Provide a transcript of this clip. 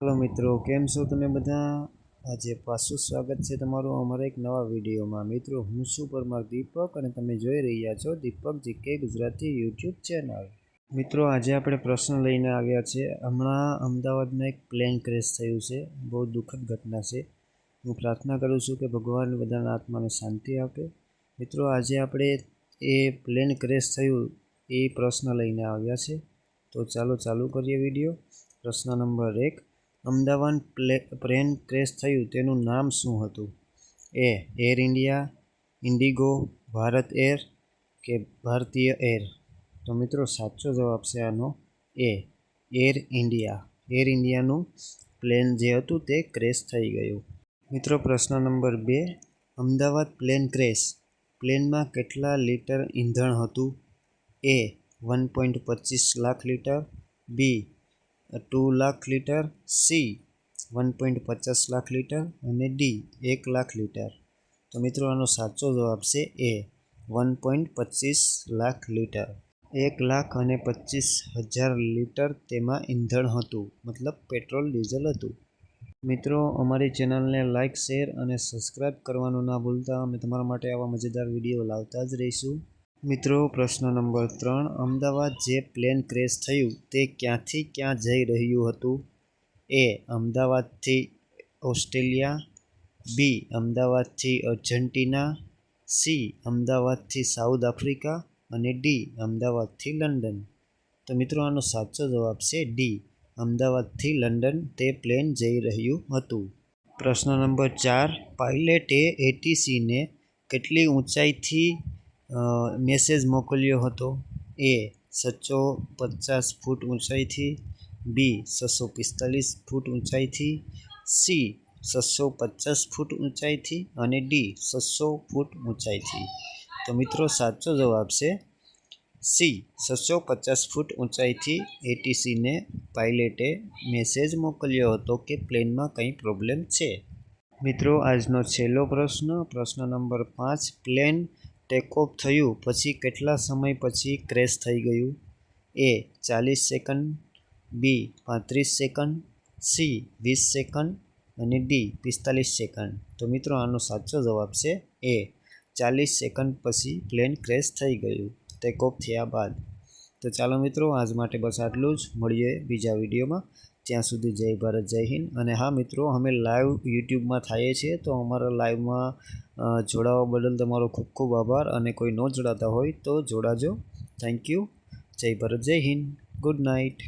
Hello मित्रों, केम छो तमे बधा। आज पाछुं स्वागत है तमारुं अमारा एक नवा विडियो में। मित्रों, हूँ छुं परमार दीपक अने तमे जोई रह्या छो दीपक जीके गुजराती यूट्यूब चेनल। मित्रों, आज आपणे प्रश्न लईने आव्या छे। हमणां अमदावादमां एक प्लेन क्रेश थयुं छे। बहुत दुखद घटना छे। हूँ प्रार्थना करूँ छूं के भगवान बधाना आत्माने शांति आपे। मित्रों, आज आपणे ए प्लेन क्रेश थयुं ए प्रश्न लईने आव्या छे। तो चालो चालू करीए विडियो। प्रश्न नंबर 1, अमदावाद प्लेन क्रेश थयुं तेनुं नाम शुं हतुं? A Air India, IndiGo, Bharat Air के भारतीय एयर? तो मित्रों, साचो जवाब छे आनो ए एयर इंडिया। एयर इंडियानुं प्लेन जे हतुं ते क्रेश थई गयुं। मित्रों, प्रश्न नंबर 2, अमदावाद प्लेन क्रेश प्लेनमां केटला लीटर ईंधण हतुं? A 1.25 lakh litre, B 2 lakh litre, C 1.50 lakh litre અને डी 1 लाख लीटर? तो मित्रों, आनो साचो जवाब छे ए 1.25 लाख लीटर। 1,25,000 लीटर तेमां ईंधण हतुं, मतलब पेट्रोल डीजल हतुं। मित्रों, अमारी चेनल ने लाइक, शेर अने सब्सक्राइब करवानुं ना भूलता। अमे तमारा माटे आवा मजेदार विडियो लावता ज रहीशुं। मित्रों, प्रश्न नंबर 3, अमदावाद जे प्लेन क्रेश थयुं ते क्यांथी क्यां जई रह्युं हतुं? ए अमदावादथी ऑस्ट्रेलिया, बी अमदावादथी अर्जेंटीना, सी अमदावादथी साउथ आफ्रिका अने डी अमदावादथी लंडन? तो मित्रों, आनो साचो जवाब छे डी अमदावादथी लंडन ते प्लेन जई रह्युं हतुं। प्रश्न नंबर 4, पायलटे एटीसी ने केटली ऊंचाईथी मेसेज मोकल्यो हतो? ए 650 फूट ऊंचाईथी, बी 645 फूट ऊंचाईथी, सी 650 फूट ऊंचाईथी अने डी 600 फूट ऊंचाईथी? तो मित्रों, साचो जवाब छे सी 650 फूट ऊंचाईथी एटीसी ने पायलटे मेसेज मोकल्यो हतो के प्लेन में कई प्रॉब्लम छे। मित्रों, आजनो छेल्लो प्रश्न, प्रश्न नंबर 5, प्लेन टेकऑफ थयुं पछी केटला समय पछी क्रेश थई गयुं? ए 40 सेकंड, बी 35 सेकंड, सी 20 सेकंड अने डी 45 सेकंड? तो मित्रों, आनो साचो जवाब छे ए 40 सेकंड पछी प्लेन क्रेश थई गयुं टेकऑफ थया बाद। तो चलो मित्रों, आज माटे बस आटलुं ज। मळीए बीजा विडियो में। त्यां सुधी जय भारत, जय हिंद। अने हाँ मित्रों, अमे लाइव यूट्यूब में थाए छीए, तो अमारा लाइव में जोड़ावा बदल तमारो खूब खूब आभार। अने कोई न जोड़ाता होय तो जोड़ाजो। Thank you. जय भारत, जय हिंद। Good night.